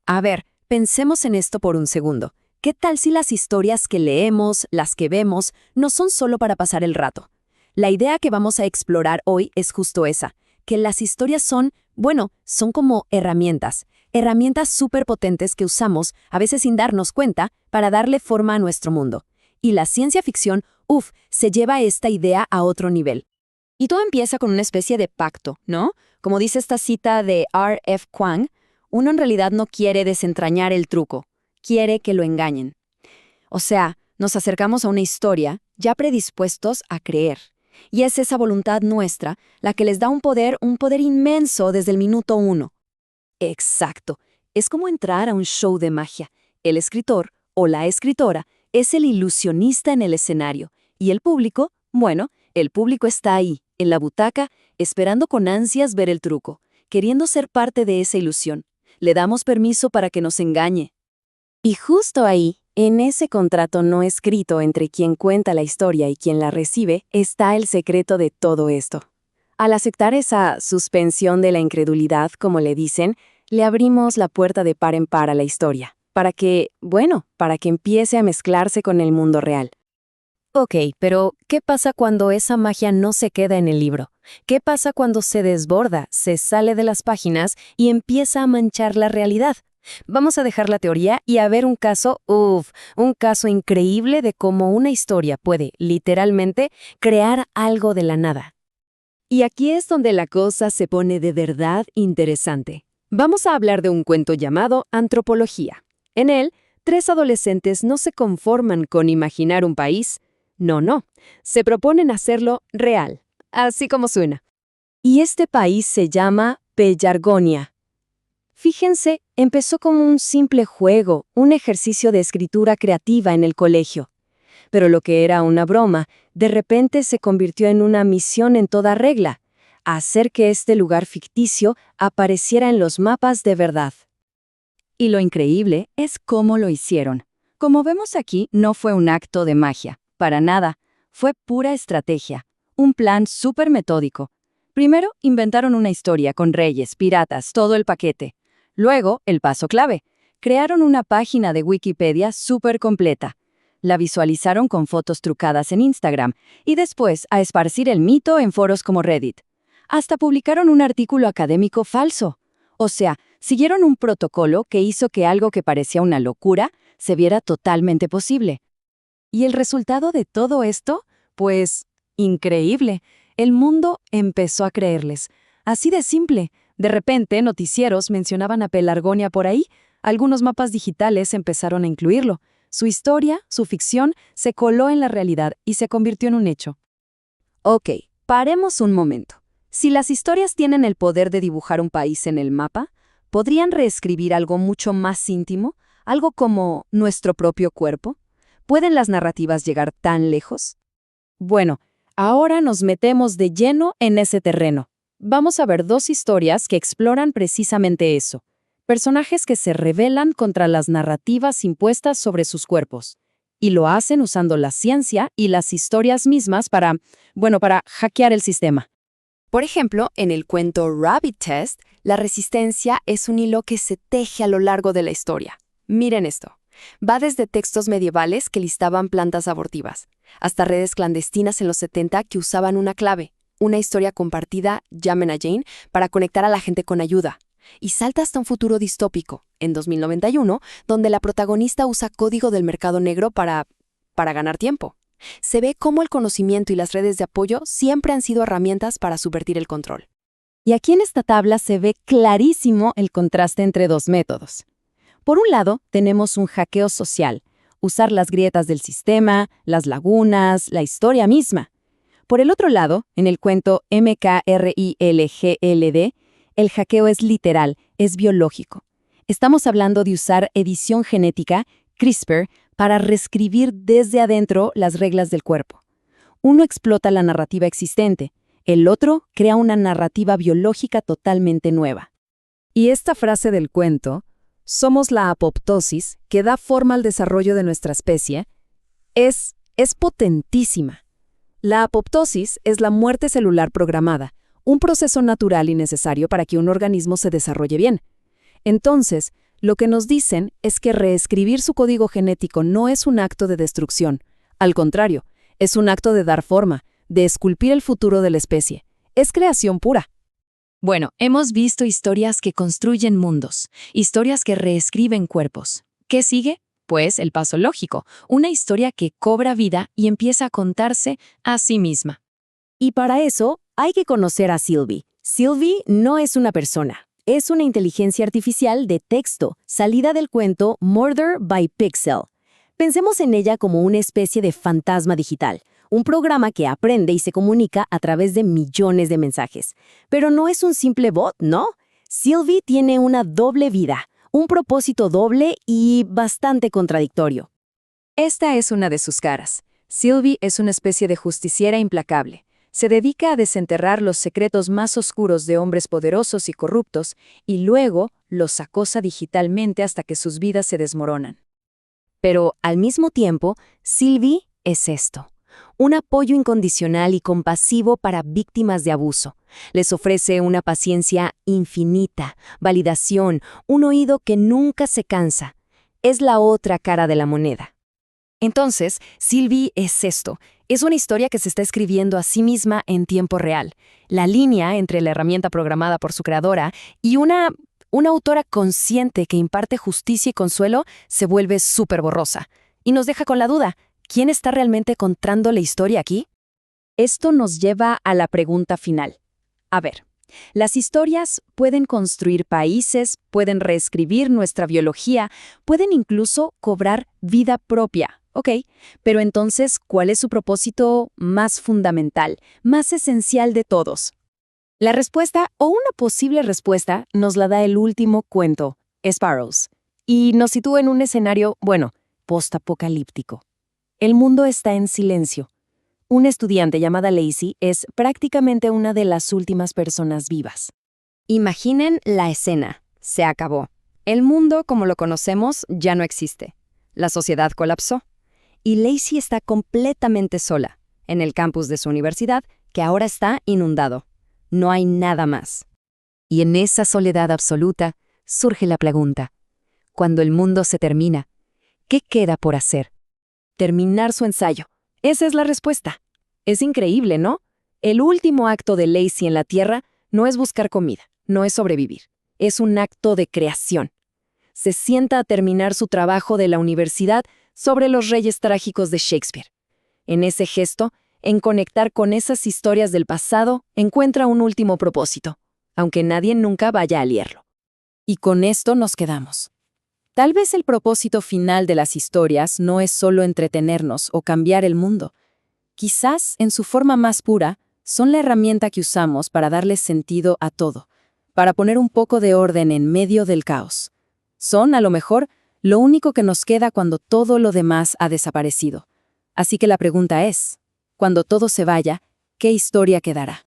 A ver, pensemos en esto por un segundo. ¿Qué tal si las historias que leemos, las que vemos, no son solo para pasar el rato? La idea que vamos a explorar hoy es justo esa, que las historias son, bueno, son como herramientas súper potentes que usamos, a veces sin darnos cuenta, para darle forma a nuestro mundo. Y la ciencia ficción, se lleva esta idea a otro nivel. Y todo empieza con una especie de pacto, ¿no? Como dice esta cita de R. F. Kuang, uno en realidad no quiere desentrañar el truco, quiere que lo engañen. O sea, nos acercamos a una historia ya predispuestos a creer. Y es esa voluntad nuestra la que les da un poder inmenso desde el minuto 1. Exacto. Es como entrar a un show de magia. El escritor o la escritora es el ilusionista en el escenario. Y el público, bueno, el público está ahí, en la butaca, esperando con ansias ver el truco, queriendo ser parte de esa ilusión. Le damos permiso para que nos engañe. Y justo ahí, en ese contrato no escrito entre quien cuenta la historia y quien la recibe, está el secreto de todo esto. Al aceptar esa suspensión de la incredulidad, como le dicen, le abrimos la puerta de par en par a la historia, para que empiece a mezclarse con el mundo real. Ok, pero ¿qué pasa cuando esa magia no se queda en el libro? ¿Qué pasa cuando se desborda, se sale de las páginas y empieza a manchar la realidad? Vamos a dejar la teoría y a ver un caso increíble de cómo una historia puede, literalmente, crear algo de la nada. Y aquí es donde la cosa se pone de verdad interesante. Vamos a hablar de un cuento llamado Antropología. En él, 3 adolescentes no se conforman con imaginar un país. No. Se proponen hacerlo real, así como suena. Y este país se llama Pelargonia. Fíjense, empezó como un simple juego, un ejercicio de escritura creativa en el colegio. Pero lo que era una broma, de repente se convirtió en una misión en toda regla, hacer que este lugar ficticio apareciera en los mapas de verdad. Y lo increíble es cómo lo hicieron. Como vemos aquí, no fue un acto de magia, para nada. Fue pura estrategia, un plan súper metódico. Primero, inventaron una historia con reyes, piratas, todo el paquete. Luego, el paso clave, crearon una página de Wikipedia súper completa. La visualizaron con fotos trucadas en Instagram y después a esparcir el mito en foros como Reddit. Hasta publicaron un artículo académico falso. O sea, siguieron un protocolo que hizo que algo que parecía una locura se viera totalmente posible. ¿Y el resultado de todo esto? Pues, increíble. El mundo empezó a creerles. Así de simple. De repente, noticieros mencionaban a Pelargonia por ahí. Algunos mapas digitales empezaron a incluirlo. Su historia, su ficción, se coló en la realidad y se convirtió en un hecho. Ok, paremos un momento. Si las historias tienen el poder de dibujar un país en el mapa, ¿podrían reescribir algo mucho más íntimo? ¿Algo como nuestro propio cuerpo? ¿Pueden las narrativas llegar tan lejos? Bueno, ahora nos metemos de lleno en ese terreno. Vamos a ver 2 historias que exploran precisamente eso. Personajes que se rebelan contra las narrativas impuestas sobre sus cuerpos. Y lo hacen usando la ciencia y las historias mismas para hackear el sistema. Por ejemplo, en el cuento Rabbit Test, la resistencia es un hilo que se teje a lo largo de la historia. Miren esto. Va desde textos medievales que listaban plantas abortivas, hasta redes clandestinas en los 70 que usaban una clave, una historia compartida, llamen a Jane, para conectar a la gente con ayuda. Y salta hasta un futuro distópico, en 2091, donde la protagonista usa código del mercado negro para ganar tiempo. Se ve cómo el conocimiento y las redes de apoyo siempre han sido herramientas para subvertir el control. Y aquí en esta tabla se ve clarísimo el contraste entre 2 métodos. Por un lado, tenemos un hackeo social, usar las grietas del sistema, las lagunas, la historia misma. Por el otro lado, en el cuento MKRILGLD, el hackeo es literal, es biológico. Estamos hablando de usar edición genética, CRISPR, para reescribir desde adentro las reglas del cuerpo. Uno explota la narrativa existente, el otro crea una narrativa biológica totalmente nueva. Y esta frase del cuento, somos la apoptosis que da forma al desarrollo de nuestra especie, es potentísima. La apoptosis es la muerte celular programada, un proceso natural y necesario para que un organismo se desarrolle bien. Entonces, Lo que nos dicen es que reescribir su código genético no es un acto de destrucción. Al contrario, es un acto de dar forma, de esculpir el futuro de la especie. Es creación pura. Bueno, hemos visto historias que construyen mundos, historias que reescriben cuerpos. ¿Qué sigue? Pues el paso lógico, una historia que cobra vida y empieza a contarse a sí misma. Y para eso hay que conocer a Sylvie. Sylvie no es una persona, es una inteligencia artificial de texto, salida del cuento Murder by Pixel. Pensemos en ella como una especie de fantasma digital, un programa que aprende y se comunica a través de millones de mensajes. Pero no es un simple bot, ¿no? Sylvie tiene una doble vida, un propósito doble y bastante contradictorio. Esta es una de sus caras. Sylvie es una especie de justiciera implacable. Se dedica a desenterrar los secretos más oscuros de hombres poderosos y corruptos y luego los acosa digitalmente hasta que sus vidas se desmoronan. Pero al mismo tiempo, Sylvie es esto. Un apoyo incondicional y compasivo para víctimas de abuso. Les ofrece una paciencia infinita, validación, un oído que nunca se cansa. Es la otra cara de la moneda. Entonces, Sylvie es esto. Es una historia que se está escribiendo a sí misma en tiempo real. La línea entre la herramienta programada por su creadora y una autora consciente que imparte justicia y consuelo se vuelve súper borrosa. Y nos deja con la duda. ¿Quién está realmente contando la historia aquí? Esto nos lleva a la pregunta final. A ver, las historias pueden construir países, pueden reescribir nuestra biología, pueden incluso cobrar vida propia, ¿ok? Pero entonces, ¿cuál es su propósito más fundamental, más esencial de todos? La respuesta, o una posible respuesta, nos la da el último cuento, Sparrows, y nos sitúa en un escenario, postapocalíptico. El mundo está en silencio. Una estudiante llamada Lacey es prácticamente una de las últimas personas vivas. Imaginen la escena. Se acabó. El mundo, como lo conocemos, ya no existe. La sociedad colapsó. Y Lacey está completamente sola, en el campus de su universidad, que ahora está inundado. No hay nada más. Y en esa soledad absoluta surge la pregunta. Cuando el mundo se termina, ¿qué queda por hacer? Terminar su ensayo. Esa es la respuesta. Es increíble, ¿no? El último acto de Lacey en la Tierra no es buscar comida, no es sobrevivir. Es un acto de creación. Se sienta a terminar su trabajo de la universidad sobre los reyes trágicos de Shakespeare. En ese gesto, en conectar con esas historias del pasado, encuentra un último propósito, aunque nadie nunca vaya a leerlo. Y con esto nos quedamos. Tal vez el propósito final de las historias no es solo entretenernos o cambiar el mundo. Quizás, en su forma más pura, son la herramienta que usamos para darle sentido a todo, para poner un poco de orden en medio del caos. Son, a lo mejor, lo único que nos queda cuando todo lo demás ha desaparecido. Así que la pregunta es, cuando todo se vaya, ¿qué historia quedará?